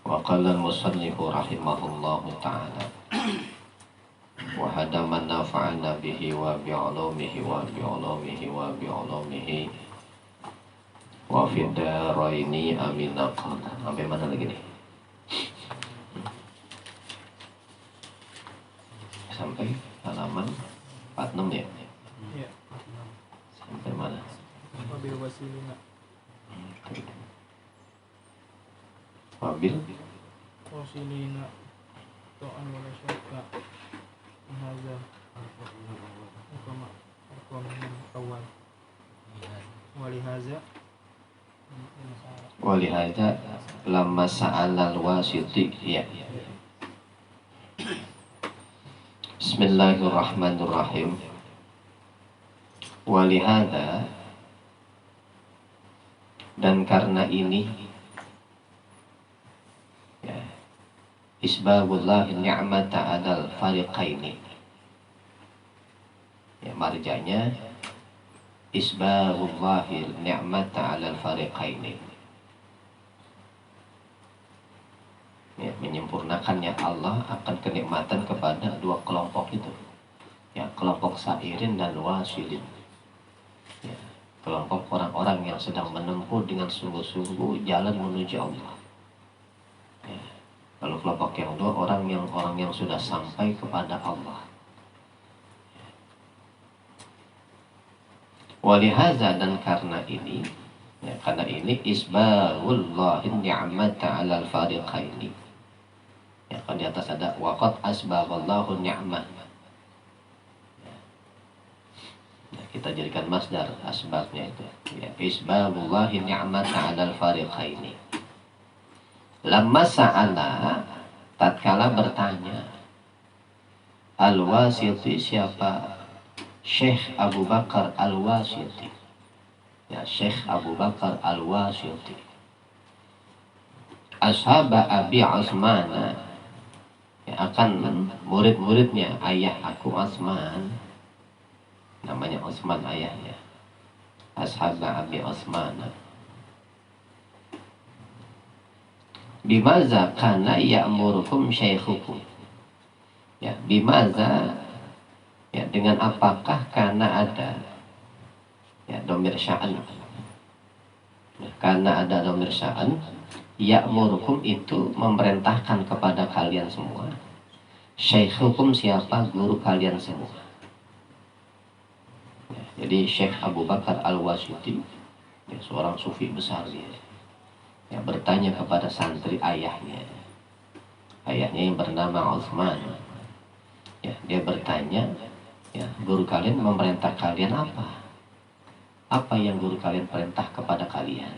Wa qala al-musannifu rahimahullahu ta'ala wa hada man nafa'ana bihi wa bi'ulumihi wa bi'ulumihi wa bi'ulumihi wa fid daraini amin. Sampai mana lagi nih? Sampai halaman 46 ya? Iya. Sampai mana? Wabil wasilina. Wabil Wasilina. To'an wala syakka. Haza. Ukama. Ukama kawan. Walihaza. Walihaza lamma sa'alal wasiti ya. Bismillahirrahmanirrahim. Walihada, dan karena ini ya, isbagullahi ni'mata adal fariqaini ya, marjanya isbagullahi ni'mata adal fariqaini ya, menyempurnakannya Allah akan kenikmatan kepada dua kelompok itu ya, kelompok sa'irin dan wasilin ya, kelompok orang-orang yang sedang menempuh dengan sungguh-sungguh jalan menuju Allah ya. Lalu kelompok yang dua orang yang sudah sampai kepada Allah. Walihaza, dan karena ini ya, karena ini isbagullahi ni'mata 'alal fariqaini ya, kan di atas ada waqad asbaghallahu ni'mah ya, kita jadikan masdar asbabnya itu ya, isbagullahi ni'mata 'alal fariqaini. Lamma sa'ala, tatkala bertanya Al-Wasiti, siapa? Syekh Abu Bakar Al-Wasiti ya, Syekh Abu Bakar Al-Wasiti, ashaba Abi Osman ya, akan murid-muridnya ayah aku Osman, namanya Osman ayahnya, ashaba Abi Osman. Bimaza kana ya'murukum syaikhukum ya, bimaza ya, dengan apakah karena ada ya, domir sya'an ya, karena ada domir sya'an ya'murukum itu memerintahkan kepada kalian semua, syaikhukum siapa? Guru kalian semua ya, jadi Syekh Abu Bakar Al-Wasiti ya, seorang sufi besar dia ya, bertanya kepada santri ayahnya yang bernama Utsman ya, dia bertanya ya, guru kalian memerintah kalian apa yang guru kalian perintah kepada kalian?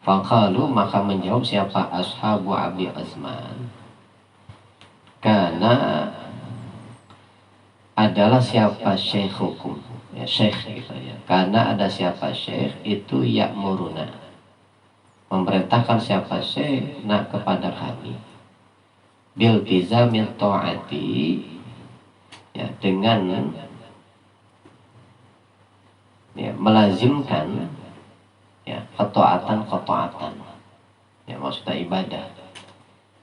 Faqalu, maka menjawab siapa? Ashabu Abi Utsman, karena adalah siapa syekhukum ya, syekh gitu ya, karena ada siapa syekh itu ya'muruna, memerintahkan siapa syekh nak kepada kami bil tizamin ta'ati ya, dengan ya, melazimkan ya, ketaatan ya, maksudnya ibadah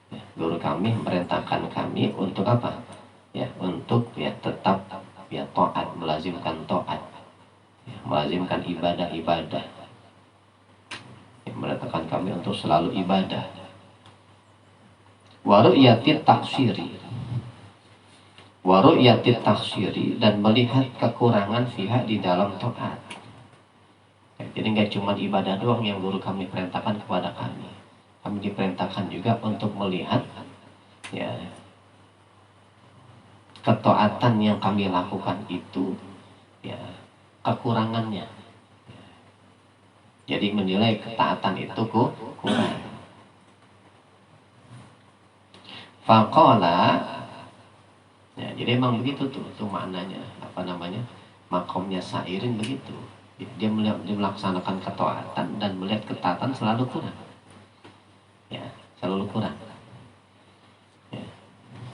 ya, guru kami merintahkan kami untuk apa ya, untuk ya tetap ya taat, melazimkan taat ya, melazimkan ibadah ya, merintahkan kami untuk selalu ibadah. Wa ru'yatit taksiri, dan melihat kekurangan fiha di dalam taat ya, jadi nggak cuma ibadah doang yang guru kami perintahkan kepada kami diperintahkan juga untuk melihat ya ketaatan yang kami lakukan itu ya kekurangannya ya, jadi menilai ketaatan itu kurang. Faqala ya, jadi emang begitu tuh maknanya, apa namanya, makomnya sairin begitu, dia melaksanakan ketaatan dan melihat ketaatan selalu kurang ya, selalu kurang ya.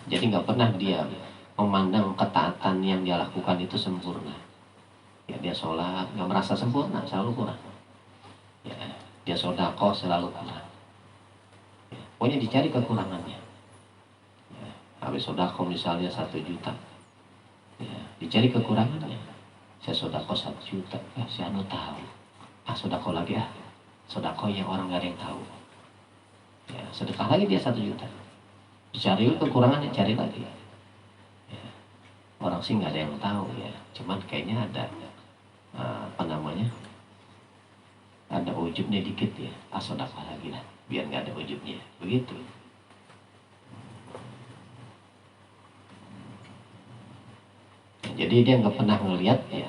Jadi nggak pernah dia memandang ketaatan yang dia lakukan itu sempurna ya, dia sholat nggak merasa sempurna, selalu kurang ya, dia sedekah selalu kurang ya. Pokoknya dicari kekurangannya. Ya, habis sodako misalnya 1 juta, ya, dicari kekurangannya. Saya sodako 1 juta, si anu tahu. Sodako lagi sodako yang orang gak ada yang tahu. Ya, sedekah lagi dia 1 juta. Dicari kekurangannya, cari lagi. Ya, orang sih nggak ada yang tahu ya. Cuman kayaknya ada ada ujubnya dikit ya. Sodako lagi lah, biar nggak ada ujubnya. Begitu. Jadi dia nggak pernah ngelihat ya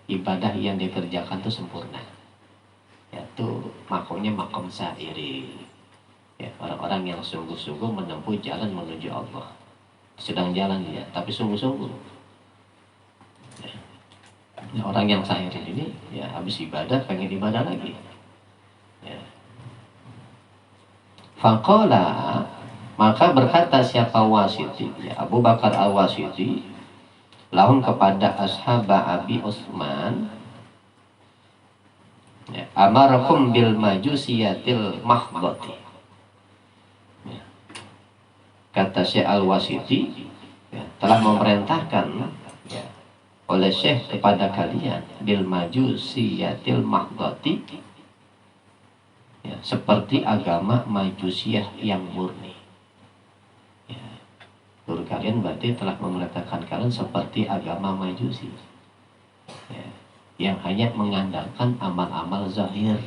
ibadah yang dikerjakan itu sempurna. Ya tuh makomnya makom syairi. Ya, orang-orang yang sungguh-sungguh menempuh jalan menuju Allah. Sedang jalan dia, tapi sungguh-sungguh. Ya. Orang yang syairi ini ya habis ibadah pengen ibadah lagi. Ya. Faqala, maka berkata siapa Wasiti, ya Abu Bakar Al-Wasiti, lahum kepada ashaba Abi Utsman, ya, amarakum bil majusiyatil mahdhati. Ya. Kata Syekh Al-Wasiti, ya, telah memerintahkan ya, oleh Syekh kepada kalian bil majusiyatil mahdhati, ya, seperti agama Majusiyah yang murni. Ya, guru kalian berarti telah memerintahkan kalian seperti agama Majusi, ya, yang hanya mengandalkan amal-amal zahir,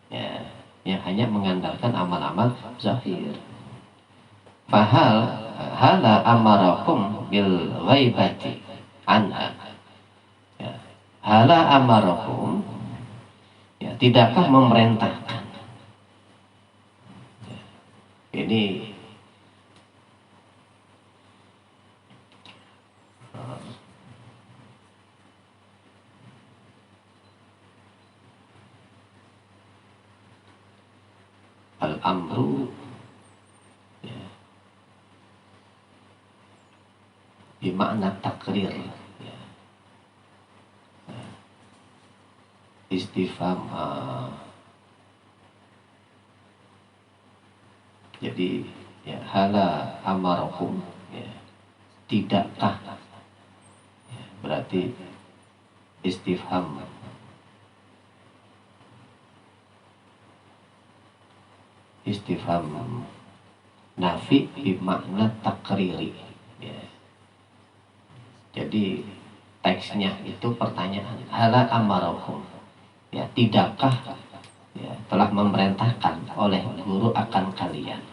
ya, yang hanya mengandalkan amal-amal zahir. Fahal hala amarakum bil ghaibati anha, ya, hala amarakum, ya, tidakkah memerintahkan, ya, ini al-amru, ya, bermakna takrir, ya, istifham, jadi ya hala amarakum, ya, tidakkah, ya, berarti istifham nafi bermakna takriri, ya. Jadi teksnya itu pertanyaan, hala amarakum, ya, tidakkah, ya, telah memerintahkan oleh guru akan kalian,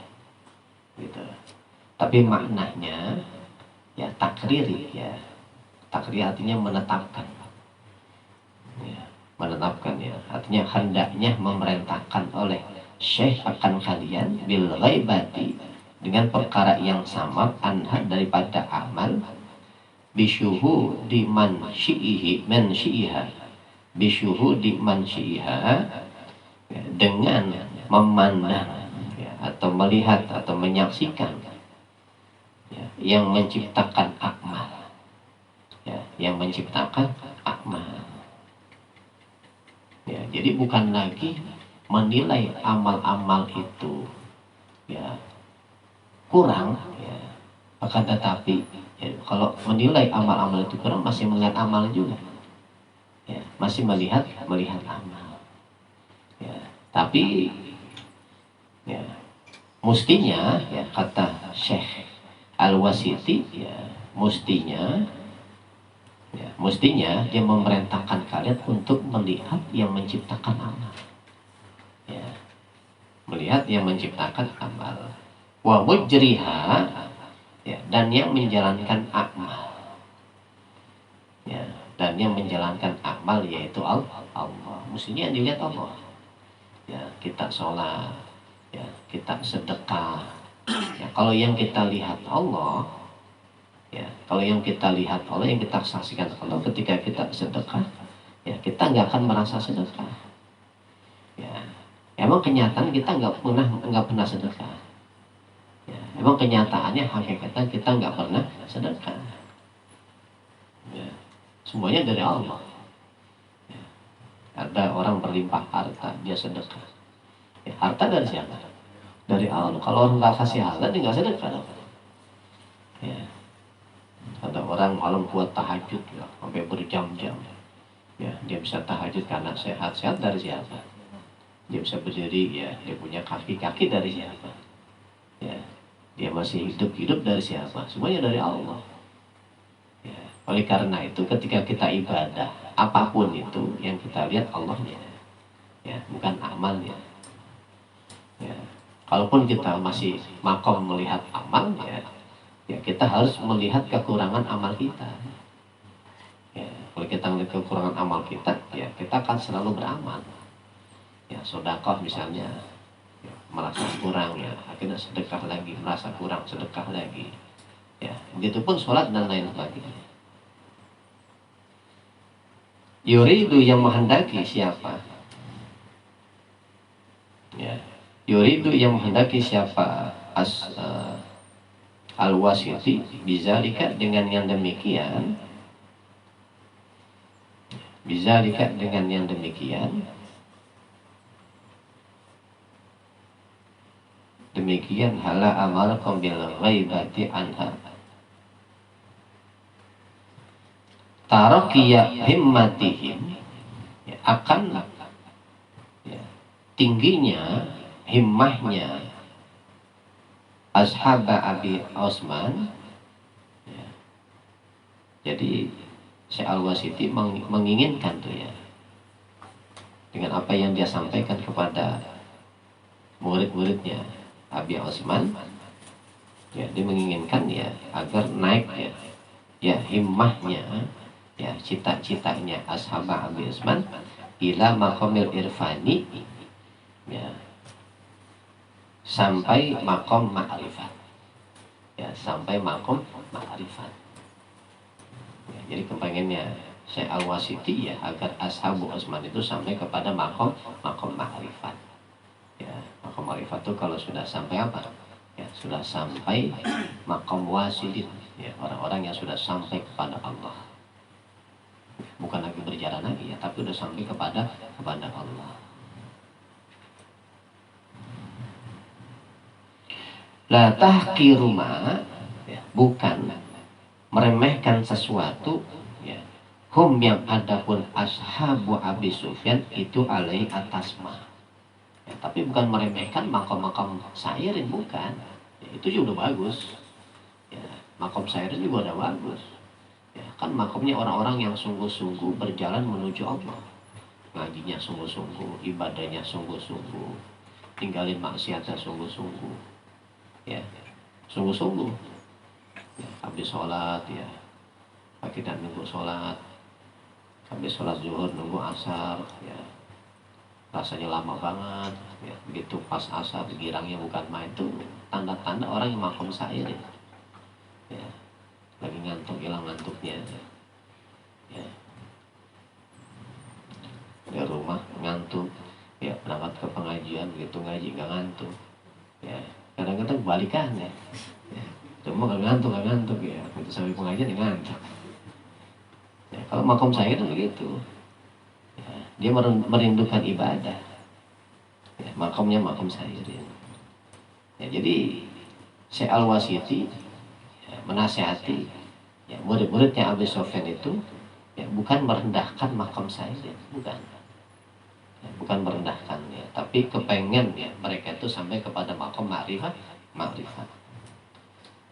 gitu. Tapi maknanya ya takriri, ya, takriri artinya menetapkan, ya, menetapkan, ya, artinya hendaknya memerintahkan oleh Syekh akan kalian bil ghaibati, dengan perkara yang sama anha daripada amal, bisyuhu di mansyi'iha, bisyuhu di mansyi'iha, ya, dengan memandang, ya, atau melihat atau menyaksikan, ya, yang menciptakan akmal, ya, yang menciptakan akmal, ya, jadi bukan lagi menilai amal-amal itu ya kurang, ya, akan tetapi ya, kalau menilai amal-amal itu kurang masih melihat amal juga, ya, masih melihat amal, ya, tapi ya mustinya, ya, kata Syekh Al-Wasiti, ya, mustinya dia memerintahkan kalian untuk melihat yang menciptakan amal, ya, melihat yang menciptakan amal, wa mujriha, ya, dan yang menjalankan amal, ya, dan yang menjalankan amal yaitu Allah. Mestinya yang dilihat Allah, ya, kita sholat, ya, kita sedekah, ya, kalau yang kita lihat Allah, ya, kalau yang kita lihat Allah, yang kita saksikan Allah ketika kita sedekah, ya, kita nggak akan merasa sedekah, ya. Emang kenyataan kita nggak pernah sedekah, ya, emang kenyataannya hakikatnya kita nggak pernah sedekah, ya, semuanya dari Allah, ya. Ada orang berlimpah harta dia sedekah, ya, harta dari siapa? dari Allah. Kalau orang nggak kasih halan, dia nggak sedekah dong. Ya. Ada orang malam kuat tahajud ya, sampai berjam-jam. Ya, dia bisa tahajud karena sehat-sehat dari siapa? Dia bisa berdiri ya, dia punya kaki-kaki dari siapa? Ya, dia masih hidup dari siapa? Semuanya dari Allah. Ya, oleh karena itu ketika kita ibadah, apapun itu yang kita lihat Allahnya, ya, bukan amalnya. Ya, kalaupun kita masih makom melihat amal, ya kita harus melihat kekurangan amal kita. Ya, kalau kita melihat kekurangan amal kita, ya kita akan selalu beramal. Ya, sedekah misalnya, ya, merasa kurang ya, akhirnya sedekah lagi, merasa kurang sedekah lagi. Ya, begitupun sholat dan lain sebagainya. Yuridu yang menghendaki siapa? Ya, yuridu yang menghendaki siapa? Al-wasiti bizalika dengan yang demikian. Bizalika dengan yang demikian. Demikian hala amalakum bil ghaibati anha. Tarakiya himmatihim, ya, akan ya, tingginya himmahnya ashab Abi Osman. Ya. Jadi Syekh Al-Wasiti menginginkan tuh ya, dengan apa yang dia sampaikan kepada murid-muridnya Abi Osman, ya dia menginginkan ya agar naik ya himmahnya, ya cita-citanya ashab Abi Osman ila maqamil irfani, ya sampai makom ma'rifat, ya sampai makom ma'rifat. Ya, jadi kepengennya Syekh Al-Wasiti ya agar ashabu Osman itu sampai kepada makom ma'rifat. Ya, makom ma'rifat itu kalau sudah sampai apa? Ya, sudah sampai makom wasilin, ya orang-orang yang sudah sampai kepada Allah. Bukan lagi berjalan lagi ya, tapi sudah sampai kepada Allah. La tahqiru ma, ya, bukan meremehkan sesuatu, ya. Hum yang adapun ashabu Abi Sufyan itu alai atas ma. Ya, tapi bukan meremehkan makom-makom sairin, bukan. Ya, itu juga udah bagus. Ya, makom sairin juga udah bagus. Ya, kan makomnya orang-orang yang sungguh-sungguh berjalan menuju Allah. Ngajinya sungguh-sungguh, ibadahnya sungguh-sungguh, tinggalin maksiatnya sungguh-sungguh. Ya, sungguh-sungguh. Ya, habis sholat ya, kita nunggu sholat. Habis sholat zuhur nunggu asar ya. Rasanya lama banget ya, begitu pas asar girangnya bukan main, tuh tanda-tanda orang yang makom sair ya, lagi ngantuk, hilang ngantuknya ya, di rumah ngantuk ya, berangkat ke pengajian begitu ngaji nggak ngantuk ya, kadang-kadang balikan ya, cuma nggak ngantuk ya, begitu sampai pengajian ngantuk ya. Kalau makom sair begitu ya, dia merindukan ibadah ya, makomnya makom sairin ya. Jadi Syekh Al-Wasiti ya, menasihati ya, murid-muridnya Abi Sufyan itu ya, bukan merendahkan makom sairin, bukan ya, bukan merendahkan ya, tapi kepengen ya mereka itu sampai kepada makom ma'rifat.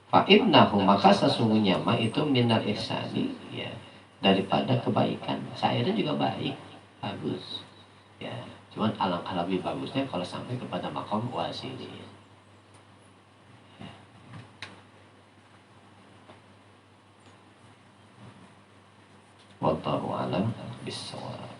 Fa'innahu, maka sesungguhnya ma itu minar ihsani ya, daripada kebaikan. Syairnya juga baik, bagus ya, cuman alangkah lebih bagusnya kalau sampai kepada makom wasili ya. Wallahu a'lam bishawab.